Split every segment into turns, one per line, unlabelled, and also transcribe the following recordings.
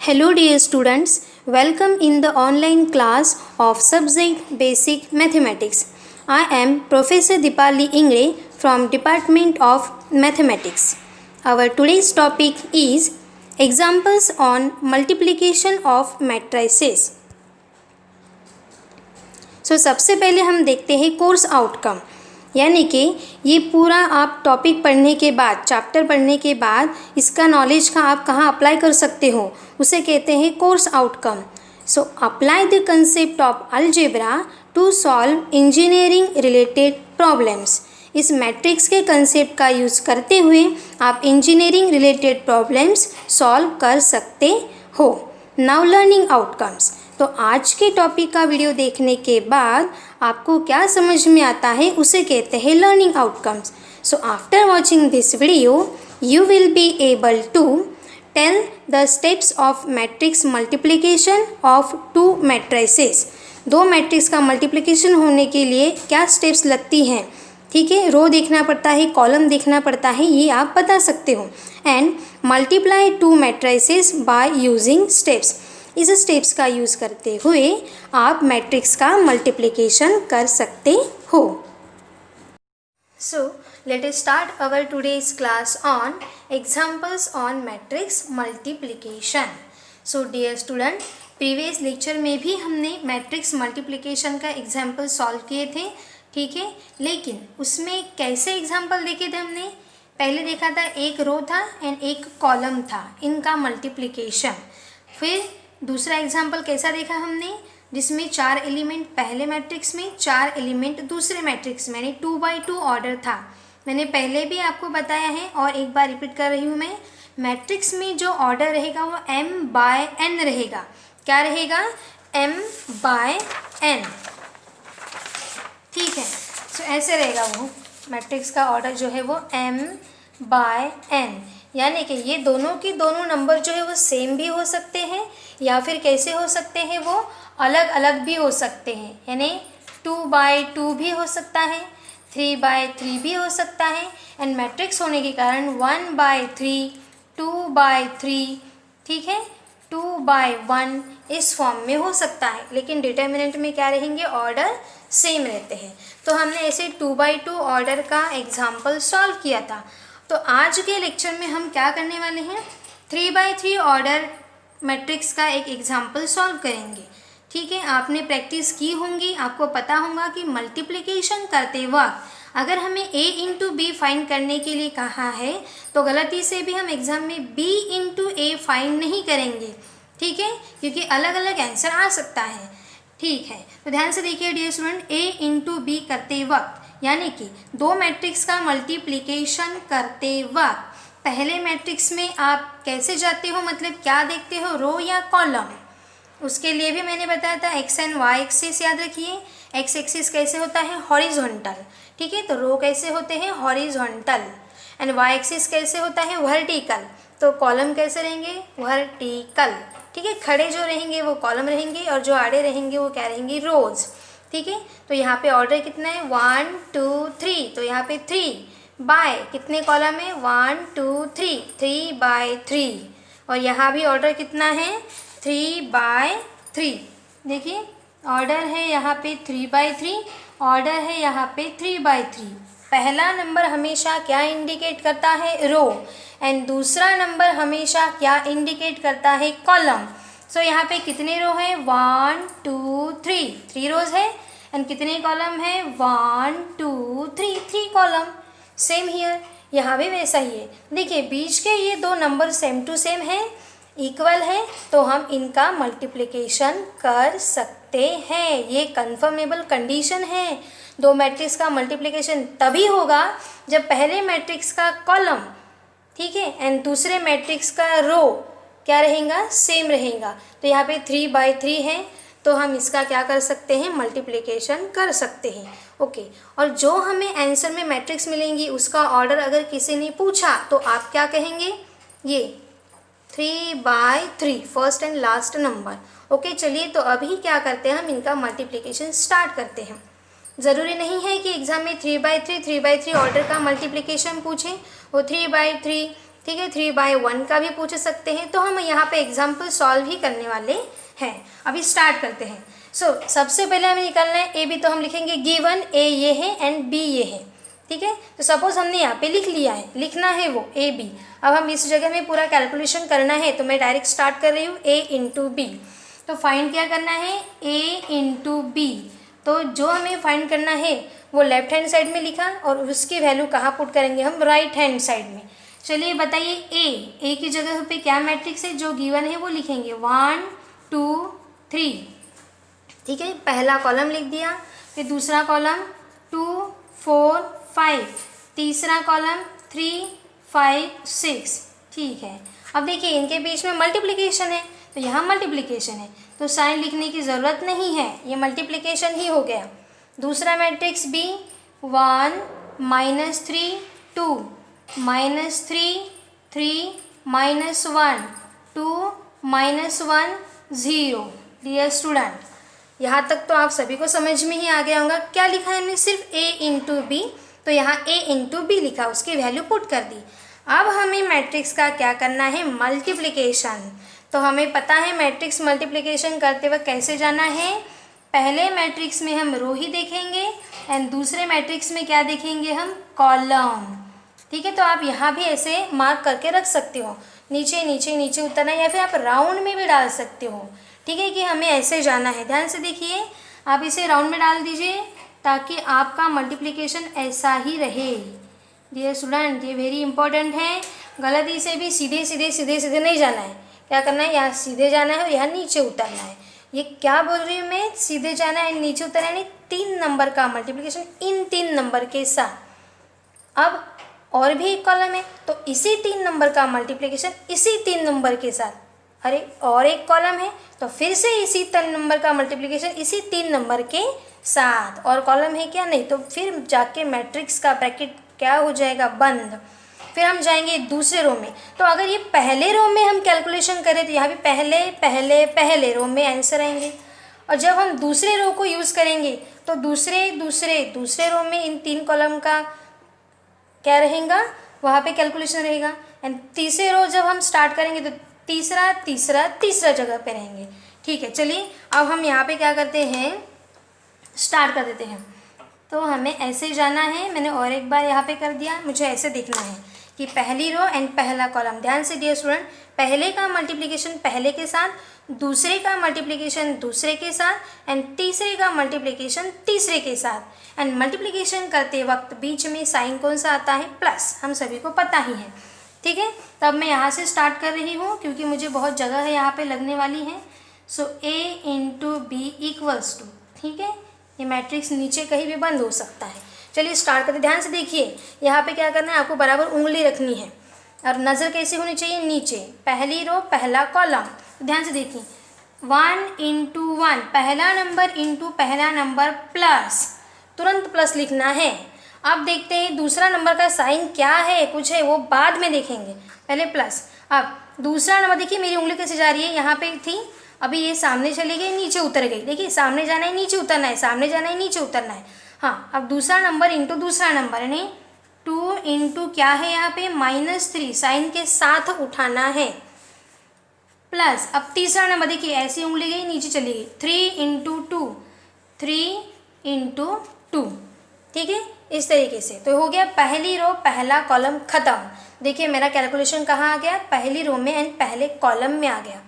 Hello dear students, welcome in the online class of subject Basic Mathematics. I am Professor Dipali Ingre from Department of Mathematics. Our today's topic is examples on multiplication of matrices. सबसे पहले हम देखते हैं course outcome, यानी कि ये पूरा आप टॉपिक पढ़ने के बाद, चैप्टर पढ़ने के बाद इसका नॉलेज का आप कहाँ अप्लाई कर सकते हो, उसे कहते हैं course outcome. So apply the concept of algebra to solve engineering related problems. इस मैट्रिक्स के कंसेप्ट का यूज़ करते हुए आप इंजीनियरिंग रिलेटेड प्रॉब्लम्स सॉल्व कर सकते हो. Now learning outcomes. तो आज के टॉपिक का वीडियो देखने के बाद आपको क्या समझ में आता है उसे कहते हैं learning outcomes. So after watching this video you will be able to tell the steps of matrix multiplication of two matrices. दो मैट्रिक्स का मल्टीप्लिकेशन होने के लिए क्या स्टेप्स लगती हैं, ठीक है, रो देखना पड़ता है, कॉलम देखना पड़ता है, ये आप बता सकते हो. And multiply two matrices by using steps. इस स्टेप्स का यूज़ करते हुए आप मैट्रिक्स का मल्टीप्लिकेशन कर सकते हो. So let us start our today's class on examples on matrix multiplication. So dear student, previous lecture में भी हमने मैट्रिक्स मल्टीप्लिकेशन का एग्जाम्पल सॉल्व किए थे, ठीक है, लेकिन उसमें कैसे एग्जाम्पल देखे थे हमने. पहले देखा था एक रो था एंड एक कॉलम था, इनका मल्टीप्लिकेशन. फिर दूसरा एग्जाम्पल कैसा देखा हमने, जिसमें 4 एलिमेंट पहले मैट्रिक्स में, 4 एलिमेंट दूसरे मैट्रिक्स में, यानी 2x2 ऑर्डर था. मैंने पहले भी आपको बताया है और एक बार रिपीट कर रही हूँ मैं. मैट्रिक्स में जो ऑर्डर रहेगा वो m/n रहेगा. क्या रहेगा? m/n, ठीक है. सो ऐसे रहेगा वो मैट्रिक्स का ऑर्डर जो है वो m/n, यानी कि ये दोनों की दोनों नंबर जो है वो सेम भी हो सकते हैं या फिर कैसे हो सकते हैं, वो अलग अलग भी हो सकते हैं. यानी 2/2 भी हो सकता है, 3/3 भी हो सकता है. एंड मैट्रिक्स होने के कारण 1/3, 2/3, ठीक है, 2/1 इस फॉर्म में हो सकता है. लेकिन डिटर्मिनेंट में क्या रहेंगे? ऑर्डर सेम रहते हैं. तो हमने ऐसे 2/2 ऑर्डर का एग्जाम्पल सॉल्व किया था. तो आज के लेक्चर में हम क्या करने वाले हैं? 3/3 ऑर्डर मैट्रिक्स का एक एग्जाम्पल सॉल्व करेंगे, ठीक है. आपने प्रैक्टिस की होंगी, आपको पता होगा कि मल्टीप्लिकेशन करते वक्त अगर हमें a इंटू बी फाइंड करने के लिए कहा है तो गलती से भी हम एग्ज़ाम में b इंटू ए फाइंड नहीं करेंगे, ठीक है, क्योंकि अलग अलग आंसर आ सकता है, ठीक है. तो ध्यान से देखिए dear student, a into B करते वक्त, यानी कि दो मैट्रिक्स का मल्टीप्लिकेशन करते वक्त पहले मैट्रिक्स में आप कैसे जाते हो, मतलब क्या देखते हो, रो या कॉलम. उसके लिए भी मैंने बताया था एक्स एंड वाई एक्सिस याद रखिए. एक्स एक्सिस कैसे होता है? हॉरिजॉन्टल, ठीक है. तो रो कैसे होते हैं? हॉरिजॉन्टल. एंड वाई एक्सिस कैसे होता है? वर्टिकल. तो कॉलम कैसे रहेंगे? वर्टिकल, ठीक है. खड़े जो रहेंगे वो कॉलम रहेंगे और जो आड़े रहेंगे वो क्या रहेंगे? रोज, ठीक है. तो यहाँ पे ऑर्डर कितना है? 1 2 3. तो यहाँ पे 3 बाय कितने कॉलम है? 1 2 3, 3/3. और यहाँ भी ऑर्डर कितना है? 3/3. देखिए ऑर्डर है यहाँ पे 3/3, ऑर्डर है यहाँ पे 3/3. पहला नंबर हमेशा क्या इंडिकेट करता है? रो. एंड दूसरा नंबर हमेशा क्या इंडिकेट करता है? कॉलम. सो यहाँ पे कितने रो है? 1 2 3 रोज है. एंड कितने कॉलम है? 1 2 3 कॉलम. सेम हियर, यहाँ भी वैसा ही है. देखिए बीच के ये दो नंबर सेम टू सेम है, इक्वल है, तो हम इनका मल्टीप्लिकेशन कर सकते हैं. ये कन्फर्मेबल कंडीशन है. दो मैट्रिक्स का मल्टीप्लिकेशन तभी होगा जब पहले मैट्रिक्स का कॉलम, ठीक है, एंड दूसरे मैट्रिक्स का रो क्या रहेगा? सेम रहेगा. तो यहाँ पे 3/3 है, तो हम इसका क्या कर सकते हैं? मल्टीप्लिकेशन कर सकते हैं, ओके. और जो हमें आंसर में मैट्रिक्स मिलेंगी उसका ऑर्डर अगर किसी ने पूछा तो आप क्या कहेंगे? ये 3/3 first and last number, okay. चलिए तो अभी क्या करते हैं, हम इनका मल्टीप्लिकेशन स्टार्ट करते हैं. ज़रूरी नहीं है कि एग्ज़ाम में 3/3 ऑर्डर का मल्टीप्लिकेशन पूछे. वो 3/3 ठीक है, 3/1 का भी पूछ सकते हैं। तो हम यहाँ पे एग्जाम्पल सॉल्व ही करने वाले हैं। अभी स्टार्ट करते हैं। सबसे पहले हमें निकालना है ए बी, तो हम लिखेंगे गिवन ए ये है एंड बी ये है। ठीक है, तो सपोज हमने यहाँ पे लिख लिया है, लिखना है वो ए बी। अब हम इस जगह में पूरा कैलकुलेशन करना है, तो मैं डायरेक्ट स्टार्ट कर रही हूँ ए इंटू बी। तो फाइंड क्या करना है, ए इंटू बी। तो जो हमें फाइंड करना है वो लेफ्ट हैंड साइड में लिखा और उसकी वैल्यू कहाँ पुट करेंगे हम, राइट हैंड साइड में। चलिए बताइए ए की जगह पे क्या मैट्रिक्स है, जो गिवन है वो लिखेंगे 1 2 3। ठीक है, पहला कॉलम लिख दिया, फिर दूसरा कॉलम 2 4 5, तीसरा कॉलम 3 5 6। ठीक है, अब देखिए इनके बीच में मल्टीप्लिकेशन है, तो यहाँ मल्टीप्लिकेशन है तो साइन लिखने की ज़रूरत नहीं है, ये मल्टीप्लिकेशन ही हो गया। दूसरा मैट्रिक्स बी 1 -3 2 -3 3 -1 2 -1 0। डियर स्टूडेंट, यहाँ तक तो आप सभी को समझ में ही आ गया होगा। क्या लिखा है हमने, सिर्फ ए इंटू बी, तो यहाँ ए इंटू बी लिखा, उसकी वैल्यू पुट कर दी। अब हमें मैट्रिक्स का क्या करना है, मल्टीप्लिकेशन। तो हमें पता है मैट्रिक्स मल्टीप्लिकेशन करते वक्त कैसे जाना है। पहले मैट्रिक्स में हम रो ही देखेंगे एंड दूसरे मैट्रिक्स में क्या देखेंगे हम, कॉलम। ठीक है, तो आप यहाँ भी ऐसे मार्क करके रख सकते हो, नीचे नीचे नीचे उतरना, या फिर आप राउंड में भी डाल सकते हो। ठीक है, कि हमें ऐसे जाना है। ध्यान से देखिए, आप इसे राउंड में डाल दीजिए ताकि आपका मल्टीप्लिकेशन ऐसा ही रहे। डियर स्टूडेंट, ये वेरी इंपॉर्टेंट है। गलती से भी सीधे सीधे सीधे सीधे नहीं जाना है। क्या करना है, यहाँ सीधे जाना है और यहाँ नीचे उतरना है। ये क्या बोल रही हूँ मैं, सीधे जाना है नीचे उतरना है, 3 नंबर का मल्टीप्लिकेशन इन 3 नंबर के साथ। अब और भी एक कॉलम है, तो इसी 3 नंबर का मल्टीप्लिकेशन इसी 3 नंबर के साथ। अरे और एक कॉलम है, तो फिर से इसी 3 नंबर का मल्टीप्लिकेशन इसी 3 नंबर के साथ। और कॉलम है क्या, नहीं, तो फिर जाके मैट्रिक्स का ब्रैकेट क्या हो जाएगा, बंद। फिर हम जाएंगे दूसरे रो में। तो अगर ये पहले रो में हम कैलकुलेशन करें तो यहाँ भी पहले पहले पहले रो में आंसर आएंगे। और जब हम दूसरे रो को यूज़ करेंगे तो दूसरे दूसरे दूसरे रो में इन 3 कॉलम का क्या रहेगा, वहाँ पे कैलकुलेशन रहेगा। एंड तीसरे रो जब हम स्टार्ट करेंगे तो तीसरा तीसरा तीसरा जगह पे रहेंगे। ठीक है, चलिए अब हम यहाँ पे क्या करते हैं, स्टार्ट कर देते हैं। तो हमें ऐसे जाना है, मैंने और एक बार यहाँ पे कर दिया। मुझे ऐसे देखना है कि पहली रो एंड पहला कॉलम। ध्यान से डियर स्टूडेंट, पहले का मल्टीप्लिकेशन पहले के साथ, दूसरे का मल्टीप्लिकेशन दूसरे के साथ एंड तीसरे का मल्टीप्लिकेशन तीसरे के साथ। एंड मल्टीप्लिकेशन करते वक्त बीच में साइन कौन सा आता है, प्लस, हम सभी को पता ही है। ठीक है, तब मैं यहाँ से स्टार्ट कर रही हूँ क्योंकि मुझे बहुत जगह है यहाँ पे लगने वाली है। सो ए इंटू बी इक्वल्स टू, ठीक है, ये मैट्रिक्स नीचे कहीं भी बंद हो सकता है। चलिए स्टार्ट करते। ध्यान से देखिए, यहाँ पे क्या करना है, आपको बराबर उंगली रखनी है और नज़र कैसी होनी चाहिए, नीचे, पहली रो पहला कॉलम। ध्यान से देखिए, 1 इंटू 1, पहला नंबर इंटू पहला नंबर प्लस, तुरंत प्लस लिखना है। अब देखते हैं दूसरा नंबर का साइन क्या है, कुछ है वो बाद में देखेंगे, पहले प्लस। अब दूसरा नंबर देखिए, मेरी उंगली कैसे जा रही है, यहाँ पे थी, अभी ये सामने चली गई, नीचे उतर गई। देखिए, सामने जाना है नीचे उतरना है, सामने जाना है नीचे उतरना है। हाँ, अब दूसरा नंबर इंटू दूसरा नंबर, यानी 2 इंटू क्या है यहाँ पे, -3, साइन के साथ उठाना है, प्लस। अब तीसरा नंबर देखिए, ऐसी उंगली गई नीचे चली गई, 3 इंटू 2, 3 इंटू 2। ठीक है, इस तरीके से तो हो गया पहली रो पहला कॉलम खत्म। देखिए मेरा कैलकुलेशन कहाँ आ गया, पहली रो में एंड पहले कॉलम में आ गया।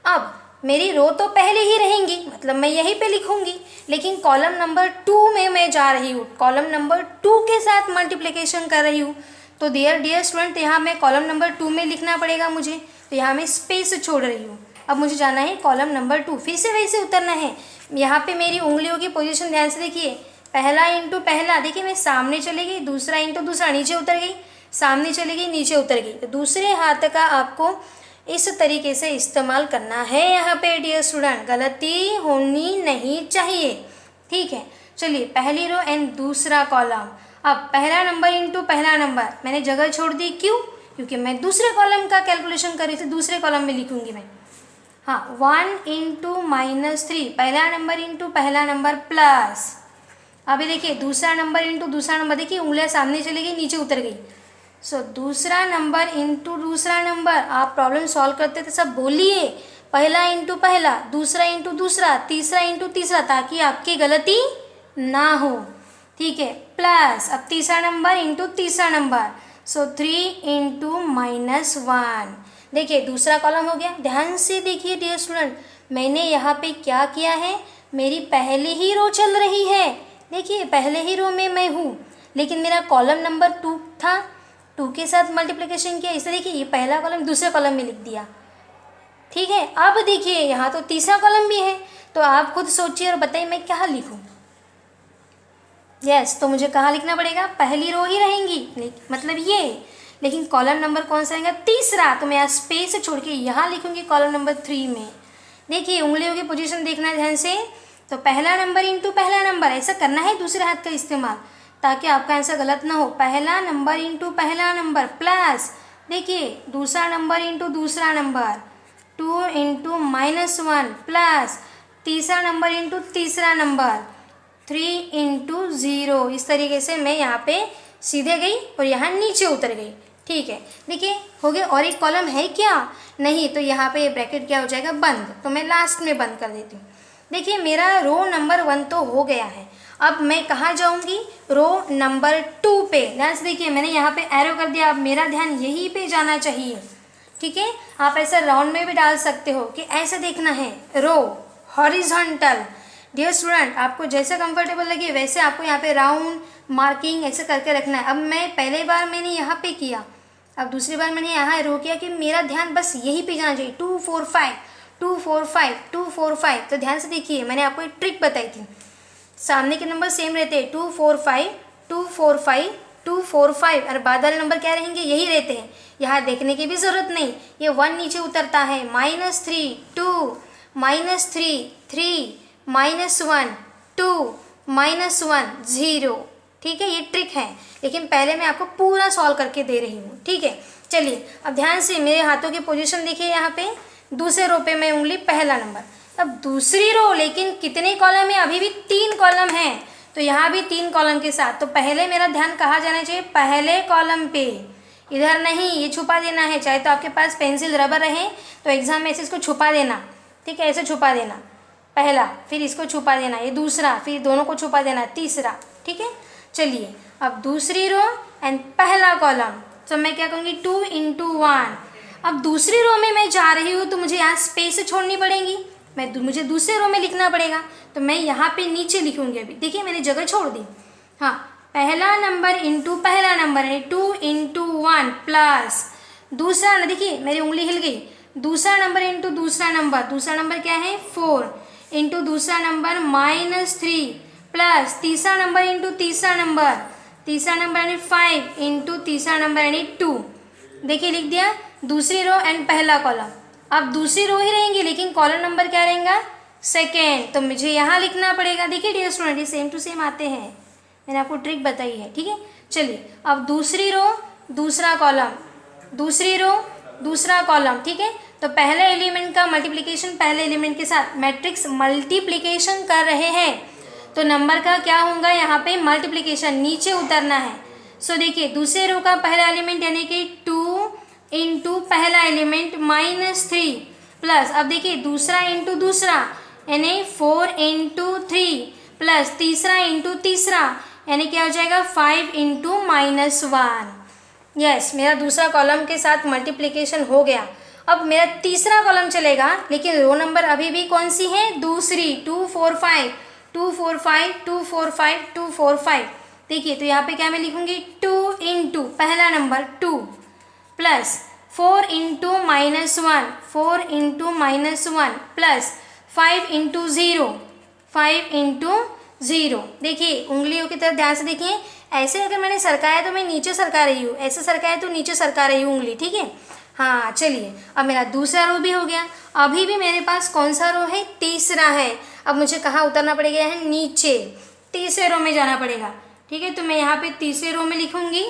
अब मेरी रो तो पहले ही रहेंगी, मतलब मैं यहीं पे लिखूंगी, लेकिन कॉलम नंबर 2 में मैं जा रही हूँ, कॉलम नंबर 2 के साथ मल्टीप्लिकेशन कर रही हूँ। तो डियर स्टूडेंट, यहाँ मैं कॉलम नंबर 2 में लिखना पड़ेगा मुझे, तो यहाँ मैं स्पेस छोड़ रही हूँ। अब मुझे जाना है कॉलम नंबर 2, फिर से वैसे उतरना है। यहाँ पे मेरी उंगलियों की पोजीशन ध्यान से देखिए, पहला इंटू पहला, देखिए मैं सामने चली गई, दूसरा इंटू दूसरा, नीचे उतर गई, सामने चली गई, नीचे उतर गई। तो दूसरे हाथ का आपको इस तरीके से इस्तेमाल करना है यहाँ पे डियर स्टूडेंट, गलती होनी नहीं चाहिए। ठीक है, चलिए पहली रो एंड दूसरा कॉलम। अब पहला नंबर इंटू पहला नंबर, मैंने जगह छोड़ दी, क्यों, क्योंकि मैं दूसरे कॉलम का कैलकुलेशन कर रही थी, दूसरे कॉलम में लिखूंगी मैं। हाँ, 1 इंटू -3, पहला नंबर इंटू पहला नंबर प्लस। अभी देखिए दूसरा नंबर इंटू दूसरा नंबर, देखिए उंगलियां सामने चली गई, नीचे उतर गई, सो दूसरा नंबर इंटू दूसरा नंबर। आप प्रॉब्लम सॉल्व करते थे सब बोलिए, पहला इंटू पहला, दूसरा इंटू दूसरा, तीसरा इंटू तीसरा, ताकि आपकी गलती ना हो, ठीक है। प्लस अब तीसरा नंबर इंटू तीसरा नंबर, सो 3 इंटू -1। देखिए दूसरा कॉलम हो गया। ध्यान से देखिए डियर स्टूडेंट, मैंने यहाँ पे क्या किया है, मेरी पहले ही रो चल रही है। देखिए पहले ही रो में मैं हूँ, लेकिन मेरा कॉलम नंबर 2 था, 2 के साथ मल्टीप्लिकेशन किया। इसे देखिए ये पहला कॉलम दूसरे कॉलम में लिख दिया, ठीक है। अब देखिए यहाँ तो तीसरा कॉलम भी है, तो आप खुद सोचिए और बताइए मैं क्या लिखूँ। यस, तो मुझे कहाँ लिखना पड़ेगा, पहली रो ही रहेंगी, मतलब ये, लेकिन कॉलम नंबर कौन सा रहेगा, तीसरा। तो मैं यहाँ स्पेस छोड़ के यहाँ लिखूँगी कॉलम नंबर 3 में। देखिए उंगलियों की पोजीशन देखना है ध्यान से। तो पहला नंबर इंटू पहला नंबर, ऐसा करना है दूसरे हाथ का इस्तेमाल, ताकि आपका आंसर गलत ना हो। पहला नंबर इंटू पहला नंबर प्लस, देखिए दूसरा नंबर इंटू दूसरा नंबर, 2 इंटू -1 प्लस तीसरा नंबर इंटू तीसरा नंबर, 3 इंटू 0। इस तरीके से मैं यहाँ पे सीधे गई और यहाँ नीचे उतर गई, ठीक है। देखिए हो गया। और एक कॉलम है क्या, नहीं, तो यहाँ पे ये ब्रैकेट क्या हो जाएगा, बंद। तो मैं लास्ट में बंद कर देती हूँ। देखिए मेरा रो नंबर 1 तो हो गया है। अब मैं कहाँ जाऊँगी, रो नंबर 2 पे। ध्यान से देखिए मैंने यहाँ पे एरो कर दिया, अब मेरा ध्यान यहीं पे जाना चाहिए, ठीक है। आप ऐसा राउंड में भी डाल सकते हो कि ऐसे देखना है, रो हॉरिजॉन्टल। डियर स्टूडेंट, आपको जैसे कंफर्टेबल लगे वैसे आपको यहाँ पे राउंड मार्किंग ऐसे करके रखना है। अब मैं पहले बार मैंने यहाँ पे किया, अब दूसरी बार मैंने यहाँ रो किया कि मेरा ध्यान बस यहीं पे जाना चाहिए, 2 4 5 2 4 5 2 4 5। तो ध्यान से देखिए मैंने आपको एक ट्रिक बताई थी, सामने के नंबर सेम रहते हैं, 2 4 5 2 4 5 2 4 5, और बाद वाले नंबर क्या रहेंगे, यही रहते हैं। यहाँ देखने की भी ज़रूरत नहीं, ये 1 नीचे उतरता है, -3 2 -3 3 -1 2 -1 0, ठीक है। ये ट्रिक है, लेकिन पहले मैं आपको पूरा सॉल्व करके दे रही हूँ, ठीक है। चलिए अब ध्यान से मेरे हाथों की पोजीशन देखिए, यहाँ पे दूसरे रो पे मैं उंगली पहला नंबर, अब दूसरी रो, लेकिन कितने कॉलम है, अभी भी 3 कॉलम है, तो यहाँ भी 3 कॉलम के साथ। तो पहले मेरा ध्यान कहाँ जाना चाहिए, पहले कॉलम पे, इधर नहीं, ये छुपा देना है। चाहे तो आपके पास पेंसिल रबर रहे तो एग्जाम में ऐसे इसको छुपा देना, ठीक है, ऐसे छुपा देना पहला, फिर इसको छुपा देना, ये दूसरा, फिर दोनों को छुपा देना तीसरा, ठीक है। चलिए अब दूसरी रो एंड पहला कॉलम, तो मैं क्या करूँगी, 2 इंटू 1। अब दूसरी रो में मैं जा रही हूँ तो मुझे यहाँ स्पेस छोड़नी पड़ेगी, मुझे दूसरे रो में लिखना पड़ेगा, तो मैं यहाँ पे नीचे लिखूँगी। अभी देखिए मैंने जगह छोड़ दी, हाँ, पहला नंबर इंटू पहला नंबर है 2 इंटू 1 प्लस दूसरा, देखिए मेरी उंगली हिल गई, दूसरा नंबर इंटू दूसरा नंबर, दूसरा नंबर क्या है 4 इंटू दूसरा नंबर -3 प्लस तीसरा नंबर इंटू तीसरा नंबर, तीसरा नंबर यानी 5 इंटू तीसरा नंबर यानी 2। देखिए लिख दिया दूसरी रो एंड पहला कॉलम। अब दूसरी रो ही रहेंगी, लेकिन कॉलम नंबर क्या रहेगा, सेकेंड, तो मुझे यहाँ लिखना पड़ेगा। देखिए डियर स्टूडेंट, ये सेम टू सेम आते हैं, मैंने आपको ट्रिक बताई है, ठीक है। चलिए अब दूसरी रो दूसरा कॉलम, दूसरी रो दूसरा कॉलम, ठीक है। तो पहले एलिमेंट का मल्टीप्लिकेशन पहले एलिमेंट के साथ, मैट्रिक्स मल्टीप्लिकेशन कर रहे हैं तो नंबर का क्या होगा, यहाँ पे मल्टीप्लिकेशन, नीचे उतरना है। सो देखिए दूसरे रो का पहला एलिमेंट यानी कि 2 इंटू पहला एलिमेंट -3 प्लस, अब देखिए दूसरा इंटू दूसरा यानी 4 इंटू 3 प्लस तीसरा इंटू तीसरा यानी क्या हो जाएगा 5 इंटू -1। यस, मेरा दूसरा कॉलम के साथ मल्टीप्लिकेशन हो गया। अब मेरा तीसरा कॉलम चलेगा, लेकिन रो नंबर अभी भी कौन सी है, दूसरी, 2 4 5 2 4 5 2 4 5 2 4 5। देखिए तो यहाँ पे क्या मैं लिखूँगी, 2 इंटू पहला number 2 plus 4 into -1 4 into -1 plus 5 into 0 5 into 0। देखिए उंगलियों की तरफ ध्यान से देखिए, ऐसे अगर मैंने सरकाया तो मैं नीचे सरका रही हूँ, ऐसे सरकाया तो नीचे सरका रही हूँ उंगली, ठीक है। हाँ चलिए अब मेरा दूसरा रो भी हो गया। अभी भी मेरे पास कौन सा रो है, तीसरा है। अब मुझे कहाँ उतरना पड़ेगा, है नीचे, तीसरे रो में जाना पड़ेगा, ठीक है। तो मैं यहाँ पे तीसरे रो में लिखूँगी।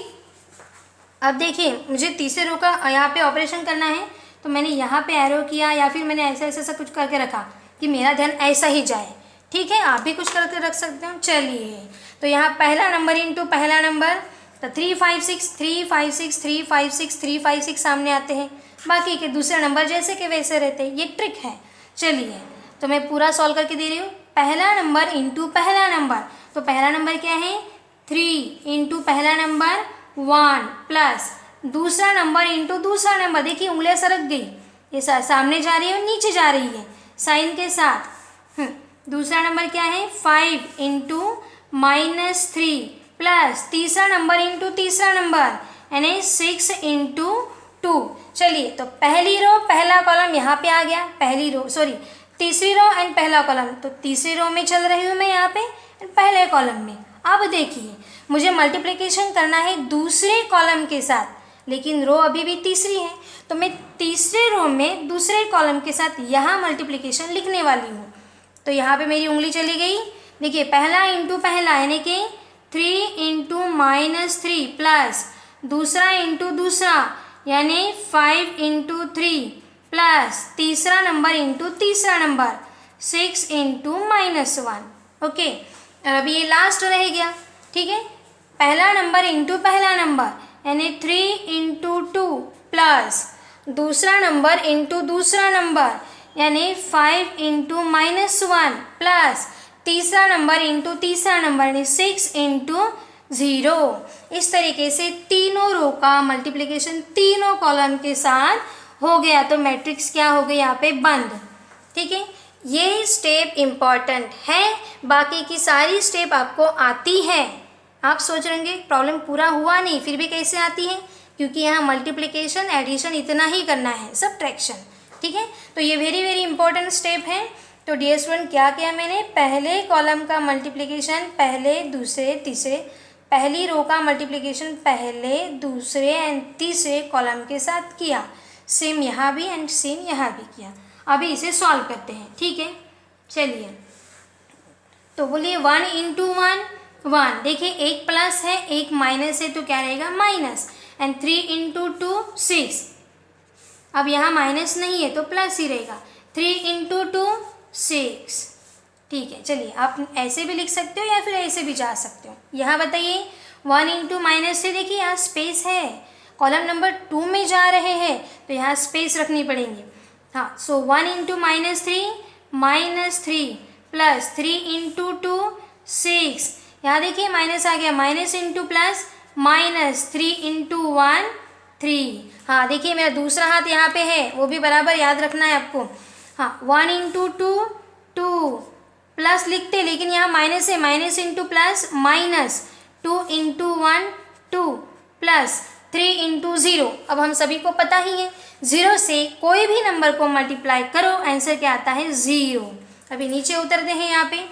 अब देखिए मुझे तीसरे रो का यहाँ पे ऑपरेशन करना है, तो मैंने यहाँ पे एरो किया या फिर मैंने ऐसा ऐसा कुछ करके रखा कि मेरा ध्यान ऐसा ही जाए, ठीक है। आप भी कुछ करके रख सकते हो। चलिए तो यहाँ पहला नंबर इंटू पहला नंबर तो 3 5 6 3 5 6 3 5 6 3 5 6 सामने आते हैं, बाकी के दूसरे नंबर जैसे के वैसे रहते हैं। ये ट्रिक है। चलिए तो मैं पूरा सॉल्व करके दे रही हूँ। पहला नंबर इंटू पहला नंबर, तो पहला नंबर क्या है 3 इंटू पहला नंबर 1 प्लस दूसरा नंबर इंटू दूसरा नंबर। देखिए उंगलियां सरक गई, ये सामने जा रही है और नीचे जा रही है साइन के साथ। दूसरा नंबर क्या है 5 इंटू -3 प्लस तीसरा नंबर इंटू तीसरा नंबर यानी 6 इंटू 2। चलिए तो पहली रो पहला कॉलम यहाँ पे आ गया, पहली रो सॉरी तीसरी रो एंड पहला कॉलम, तो तीसरी रो में चल रही हूँ मैं यहाँ पे पहले कॉलम में। अब देखिए मुझे मल्टीप्लिकेशन करना है दूसरे कॉलम के साथ, लेकिन रो अभी भी तीसरी है, तो मैं तीसरे रो में दूसरे कॉलम के साथ यहाँ मल्टीप्लिकेशन लिखने वाली हूँ। तो यहाँ पे मेरी उंगली चली गई। देखिए पहला इंटू पहला यानी कि 3 इंटू -3 प्लस दूसरा इंटू दूसरा यानी 5 इंटू 3 प्लस तीसरा नंबर इंटू तीसरा नंबर 6 इंटू -1। ओके, अभी ये लास्ट रह गया। ठीक है, पहला नंबर इंटू पहला नंबर यानी 3 इंटू 2 प्लस दूसरा नंबर इंटू दूसरा नंबर यानी 5 इंटू -1 प्लस तीसरा नंबर इंटू तीसरा नंबर यानी 6 इंटू 0। इस तरीके से तीनों रो का मल्टीप्लिकेशन तीनों कॉलम के साथ हो गया, तो मैट्रिक्स क्या हो गई यहाँ पे बंद। ठीक है, ये स्टेप इम्पॉर्टेंट है, बाकी की सारी स्टेप आपको आती है। आप सोच रहे होंगे प्रॉब्लम पूरा हुआ नहीं फिर भी कैसे आती है, क्योंकि यहाँ मल्टीप्लिकेशन एडिशन इतना ही करना है, सब्ट्रैक्शन। ठीक है, तो ये वेरी वेरी इंपॉर्टेंट स्टेप है। तो डियर स्टूडेंट क्या किया मैंने, पहले कॉलम का मल्टीप्लिकेशन पहले दूसरे तीसरे, पहली रो का मल्टीप्लिकेशन पहले दूसरे एंड तीसरे कॉलम के साथ किया। सेम यहाँ भी एंड सेम यहाँ भी किया। अभी इसे सॉल्व करते हैं। ठीक है, चलिए तो बोलिए 1 इंटू 1। देखिए एक प्लस है एक माइनस है, तो क्या रहेगा माइनस, एंड 3 इंटू 2 6। अब यहाँ माइनस नहीं है तो प्लस ही रहेगा, 3 इंटू 2 6। ठीक है, चलिए आप ऐसे भी लिख सकते हो या फिर ऐसे भी जा सकते हो। यहाँ बताइए 1 इंटू -3, देखिए यहाँ स्पेस है, कॉलम नंबर 2 में जा रहे हैं तो यहाँ स्पेस रखनी पड़ेगी। हाँ, सो 1 इंटू -3 प्लस 3 इंटू 2 6। यहाँ देखिए माइनस आ गया, माइनस इंटू प्लस -3 इंटू 1 3। हाँ देखिए मेरा दूसरा हाथ यहाँ पे है, वो भी बराबर याद रखना है आपको। हाँ 1 इंटू 2 2 प्लस लिखते, लेकिन यहाँ माइनस है, minus into plus minus 2 into 1 2 plus 3 into 0। अब हम सभी को पता ही है 0 से कोई भी नंबर को मल्टीप्लाई करो आंसर क्या आता है 0। अभी नीचे उतरते हैं, यहाँ पे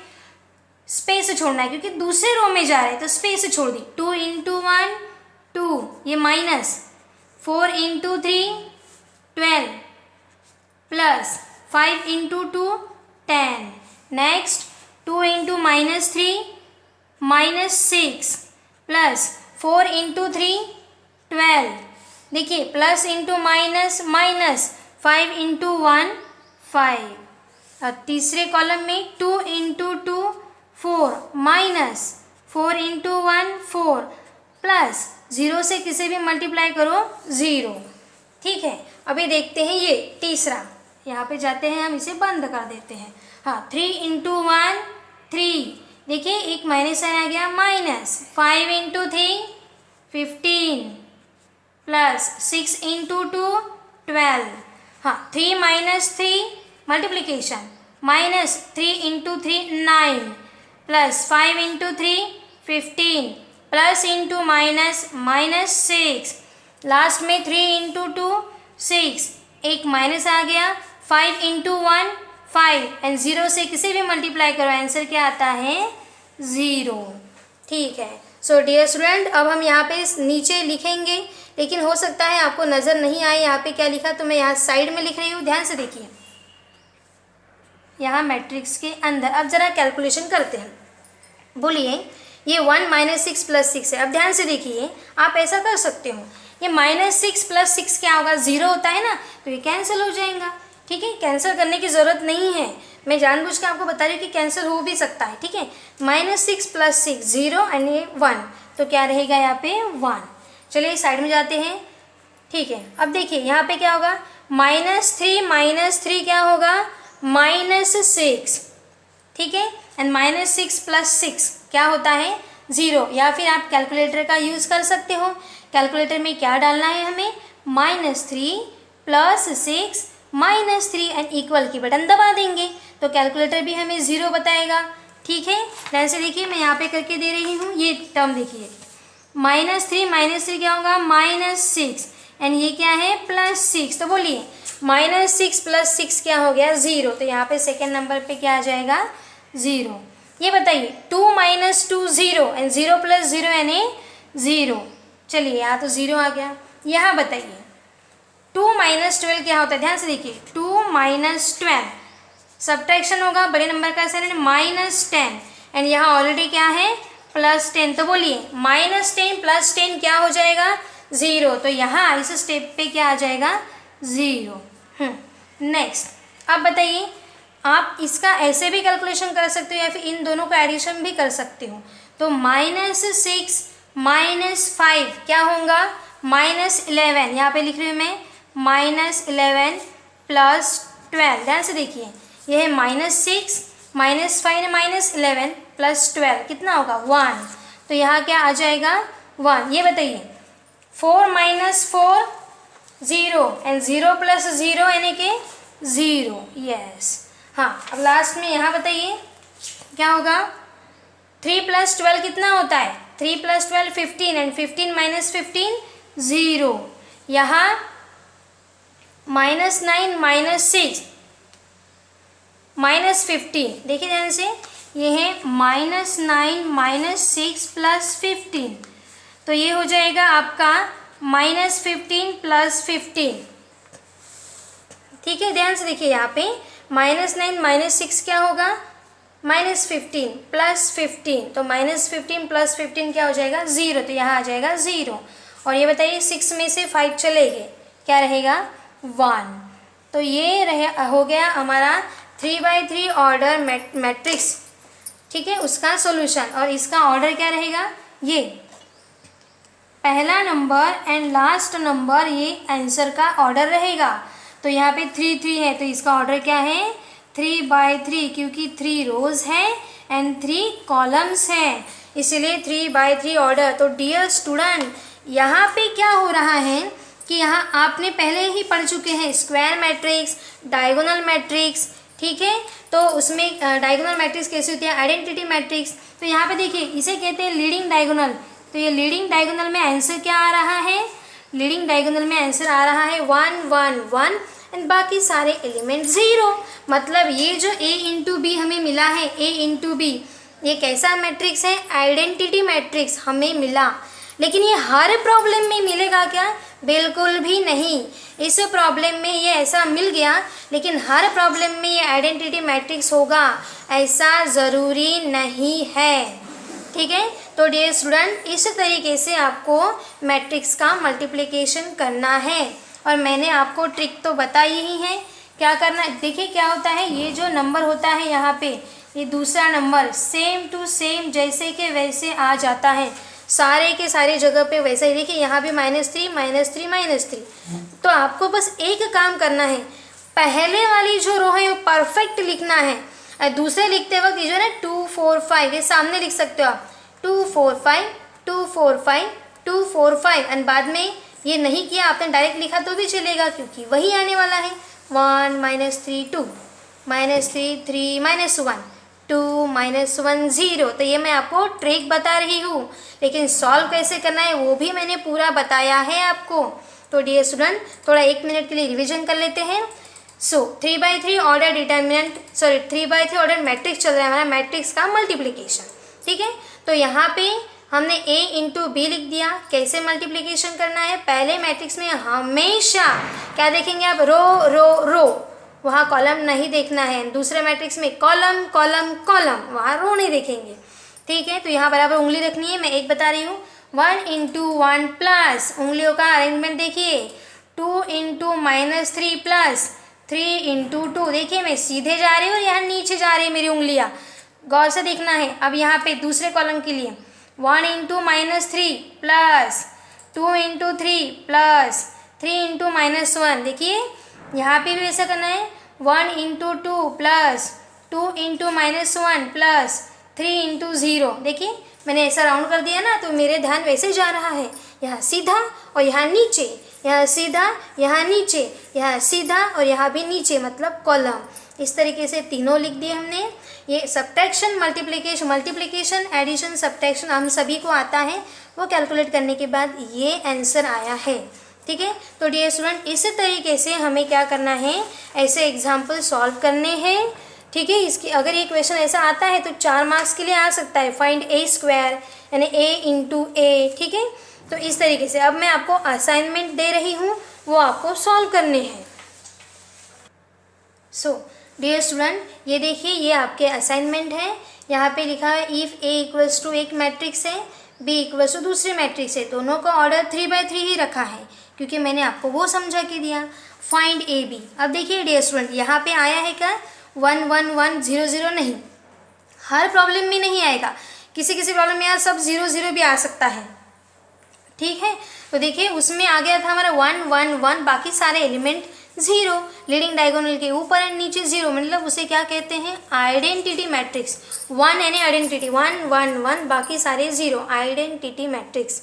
स्पेस छोड़ना है क्योंकि दूसरे रो में जा रहे हैं तो स्पेस छोड़ दी। 2 इंटू 1 2, ये minus 4 into 3 12 plus 5 into 2 10। Next 2 into -3 -6 plus 4 into 3 12। देखिए plus into minus minus 5 into 1 5। और तीसरे कॉलम में 2 इंटू 2 4 माइनस 4 इंटू 1 4 प्लस 0 से किसे भी मल्टीप्लाई करो 0। ठीक है, अभी देखते हैं ये तीसरा, यहाँ पे जाते हैं हम, इसे बंद कर देते हैं। हाँ 3 इंटू 1 3। देखिए एक माइनस आ गया, माइनस 5 इंटू 3 15 प्लस 6 इंटू 2 12। हाँ 3 minus 3 multiplication, minus 3 into 3 9 plus 5 into 3 15 plus into minus minus 6। Last में 3 इंटू 2 6, एक माइनस आ गया, 5 इंटू 1 5 एंड 0 से किसी भी मल्टीप्लाई करो आंसर क्या आता है 0। ठीक है, सो डियर स्टूडेंट अब हम यहाँ पे नीचे लिखेंगे, लेकिन हो सकता है आपको नज़र नहीं आए यहाँ पे क्या लिखा, तो मैं यहाँ साइड में लिख रही हूँ, ध्यान से देखिए। यहाँ मैट्रिक्स के अंदर अब ज़रा कैलकुलेशन करते हैं। बोलिए ये 1 - 6 + 6 है। अब ध्यान से देखिए, आप ऐसा कर सकते हो, ये -6 + 6 क्या होगा 0 होता है ना, तो ये कैंसिल हो जाएगा। ठीक है, कैंसिल करने की ज़रूरत नहीं है, मैं जानबूझ के आपको बता रही हूँ कि कैंसिल हो भी सकता है। ठीक है, -6 + 6 0 एंड ये 1, तो क्या रहेगा यहाँ पे 1। चलिए साइड में जाते हैं। ठीक है, अब देखिए यहाँ पे क्या होगा, -3 क्या होगा, -6। ठीक है, एंड -6 + 6 क्या होता है 0। या फिर आप कैलकुलेटर का यूज़ कर सकते हो। कैलकुलेटर में क्या डालना है हमें, -3 + 6 -3 एंड इक्वल की बटन दबा देंगे तो कैलकुलेटर भी हमें 0 बताएगा। ठीक है, ध्यान से देखिए, मैं यहाँ पे करके दे रही हूँ। ये टर्म देखिए, -3 क्या होगा, -6 एंड ये क्या है +6। तो बोलिए -6 + 6 क्या हो गया 0। तो यहाँ पे सेकेंड नंबर पे क्या आ जाएगा 0। ये बताइए 2 - 2 0 एंड 0 + 0 यानी 0। चलिए यहाँ तो 0 आ गया। यहाँ बताइए 2 - 12 क्या होता है, ध्यान से देखिए 2 - 12 सब्ट्रैक्शन होगा, बड़े नंबर का आंसर है -10 एंड यहाँ ऑलरेडी क्या है +10। तो बोलिए -10 + 10 क्या हो जाएगा 0। तो यहाँ इस स्टेप पे क्या आ जाएगा 0। नेक्स्ट अब बताइए, आप इसका ऐसे भी कैलकुलेशन कर सकते हो या फिर इन दोनों का एडिशन भी कर सकते हो। तो -6 - 5 क्या होगा -11। यहाँ पे लिख रही हूँ मैं -11 + 12। ध्यान से देखिए, यह है -6 -5 -11 + 12 कितना होगा 1। तो यहाँ क्या आ जाएगा 1। ये बताइए 4 - 4 0 एंड 0 + 0 यानी कि 0। यस, हाँ। अब लास्ट में यहाँ बताइए क्या होगा, 3 + 12 कितना होता है, 3 + 12 15 एंड 15 - 15 0। यहाँ -9 - 6 -15, देखिए ध्यान से, ये है -9 - 6 + 15। तो ये हो जाएगा आपका -15 + 15। ठीक है, ध्यान से देखिए यहाँ पे -9 - 6 क्या होगा -15 + 15। तो -15 + 15 क्या हो जाएगा 0। तो यहाँ आ जाएगा 0। और ये बताइए 6 में से 5 चले गए, क्या रहेगा 1। तो ये हो गया हमारा 3/3 ऑर्डर मैट्रिक्स। ठीक है, उसका सॉल्यूशन। और इसका ऑर्डर क्या रहेगा, ये पहला नंबर एंड लास्ट नंबर ये आंसर का ऑर्डर रहेगा। तो यहाँ पे 3 3 है, तो इसका ऑर्डर क्या है 3/3, क्योंकि 3 रोज है एंड 3 कॉलम्स हैं, इसलिए 3/3 ऑर्डर। तो डियर स्टूडेंट, यहाँ पे क्या हो रहा है कि यहाँ आपने पहले ही पढ़ चुके हैं स्क्वायर मैट्रिक्स, डायगोनल मैट्रिक्स। ठीक है, तो उसमें डायगोनल मैट्रिक्स कैसे होती है, आइडेंटिटी मैट्रिक्स। तो यहाँ पे देखिए इसे कहते हैं लीडिंग डायगोनल। तो ये लीडिंग डायगोनल में आंसर क्या आ रहा है, लीडिंग डायगोनल में आंसर आ रहा है 1 1 1 एंड बाकी सारे एलिमेंट 0। मतलब ये जो A × B हमें मिला है, A × B ये कैसा मैट्रिक्स है, आइडेंटिटी मैट्रिक्स हमें मिला। लेकिन ये हर प्रॉब्लम में मिलेगा क्या, बिल्कुल भी नहीं। इस प्रॉब्लम में ये ऐसा मिल गया, लेकिन हर प्रॉब्लम में ये आइडेंटिटी मैट्रिक्स होगा ऐसा ज़रूरी नहीं है। ठीक है, तो डियर स्टूडेंट, इस तरीके से आपको मैट्रिक्स का मल्टीप्लिकेशन करना है। और मैंने आपको ट्रिक तो बताई ही है, क्या करना है। देखिए क्या होता है, ये जो नंबर होता है यहाँ पे, ये दूसरा नंबर सेम टू सेम जैसे के वैसे आ जाता है, सारे के सारे जगह पे वैसा ही। देखिए यहाँ भी -3 -3 -3। तो आपको बस एक काम करना है, पहले वाली जो रो है वो परफेक्ट लिखना है, और दूसरे लिखते वक्त ये जो है ना 2 4 5 ये सामने लिख सकते हो आप, 2 4 5 2 4 5 2 4 5 एंड बाद में ये नहीं किया आपने, डायरेक्ट लिखा तो भी चलेगा क्योंकि वही आने वाला है। 1 -3 2 -3 3 -1 2 -1 0। तो ये मैं आपको ट्रिक बता रही हूँ, लेकिन सॉल्व कैसे करना है वो भी मैंने पूरा बताया है आपको। तो डियर स्टूडेंट, थोड़ा 1 मिनट के लिए रिविजन कर लेते हैं। 3/3 ऑर्डर डिटर्मिनेंट, 3/3 ऑर्डर मैट्रिक्स चल रहा है हमारा, मैट्रिक्स का मल्टीप्लिकेशन। ठीक है, तो यहाँ पे हमने A × B लिख दिया। कैसे मल्टीप्लिकेशन करना है, पहले मैट्रिक्स में हमेशा क्या देखेंगे आप, रो रो रो, वहाँ कॉलम नहीं देखना है। दूसरे मैट्रिक्स में कॉलम कॉलम कॉलम, वहाँ रो नहीं देखेंगे। ठीक है, तो यहाँ बराबर उंगली रखनी है, मैं एक बता रही हूँ। 1 × 1 प्लस, उंगलियों का अरेंजमेंट देखिए, 2 × -3 प्लस 3 × 2। देखिए मैं सीधे जा रही हूँ और यहाँ नीचे जा रही है मेरी उंगलियाँ, गौर से देखना है। अब यहाँ पे दूसरे कॉलम के लिए 1 into -3 plus 2 into 3 plus 3 into -1। देखिए यहाँ पे भी ऐसा करना है, 1 into 2 plus 2 into -1 plus 3 into 0। देखिए मैंने ऐसा राउंड कर दिया ना, तो मेरे ध्यान वैसे जा रहा है, यहाँ सीधा और यहाँ नीचे, यहाँ सीधा, यहाँ नीचे, यहाँ सीधा और यहाँ भी नीचे, मतलब कॉलम। इस तरीके से तीनों लिख दिए हमने। ये सब्ट्रैक्शन, मल्टीप्लिकेशन, एडिशन, सब्ट्रैक्शन हम सभी को आता है, वो कैलकुलेट करने के बाद ये आंसर आया है। ठीक है, तो डियर स्टूडेंट इस तरीके से हमें क्या करना है, ऐसे एग्जाम्पल सॉल्व करने हैं। ठीक है, इसकी अगर ये क्वेश्चन ऐसा आता है तो 4 मार्क्स के लिए आ सकता है, फाइंड ए स्क्वायर यानी a इंटू ए। ठीक है, तो इस तरीके से अब मैं आपको असाइनमेंट दे रही हूँ, वो आपको सॉल्व करने हैं। सो डियर स्टूडेंट ये देखिए, ये आपके असाइनमेंट है। यहाँ पे लिखा है इफ़ a इक्वल्स टू एक मैट्रिक्स है, b इक्वल्स टू दूसरी मैट्रिक्स है, दोनों का ऑर्डर 3/3 ही रखा है क्योंकि मैंने आपको वो समझा के दिया। Find A B. अब देखिए डियर स्टूडेंट यहाँ पे आया है क्या 1 1 1 0 0 नहीं, हर प्रॉब्लम में नहीं आएगा, किसी किसी प्रॉब्लम में यार सब 0 0 भी आ सकता है। ठीक है, तो देखिए उसमें आ गया था हमारा 1 1 1, बाकी सारे एलिमेंट 0, लीडिंग डायगोनल के ऊपर एंड नीचे 0, मतलब उसे क्या कहते हैं, आइडेंटिटी मैट्रिक्स। 1 यानी आइडेंटिटी, 1 1 1, बाकी सारे 0, आइडेंटिटी मैट्रिक्स।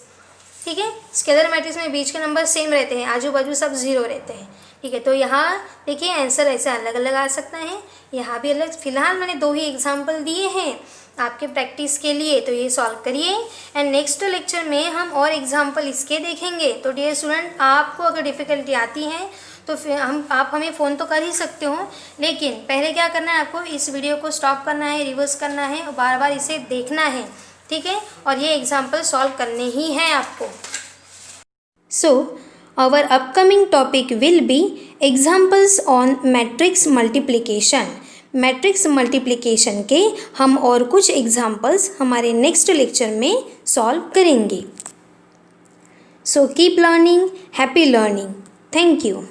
ठीक है, स्केलर मैट्रिक्स में बीच के नंबर सेम रहते हैं, आजू बाजू सब 0 रहते हैं। ठीक है, तो यहाँ देखिए आंसर ऐसे अलग अलग आ सकता है, यहाँ भी अलग। फिलहाल मैंने 2 ही एग्जाम्पल दिए हैं आपके प्रैक्टिस के लिए, तो ये सॉल्व करिए एंड नेक्स्ट लेक्चर में हम और एग्जाम्पल इसके देखेंगे। तो डियर स्टूडेंट आपको अगर डिफ़िकल्टी आती है तो फिर आप हमें फ़ोन तो कर ही सकते हो, लेकिन पहले क्या करना है, आपको इस वीडियो को स्टॉप करना है, रिवर्स करना है और बार बार इसे देखना है। ठीक है, और ये एग्जाम्पल सॉल्व करने ही हैं आपको। So our upcoming topic will be examples on matrix multiplication. Matrix multiplication के हम और कुछ एग्जाम्पल्स हमारे नेक्स्ट लेक्चर में सॉल्व करेंगे। So keep learning, happy learning. Thank you.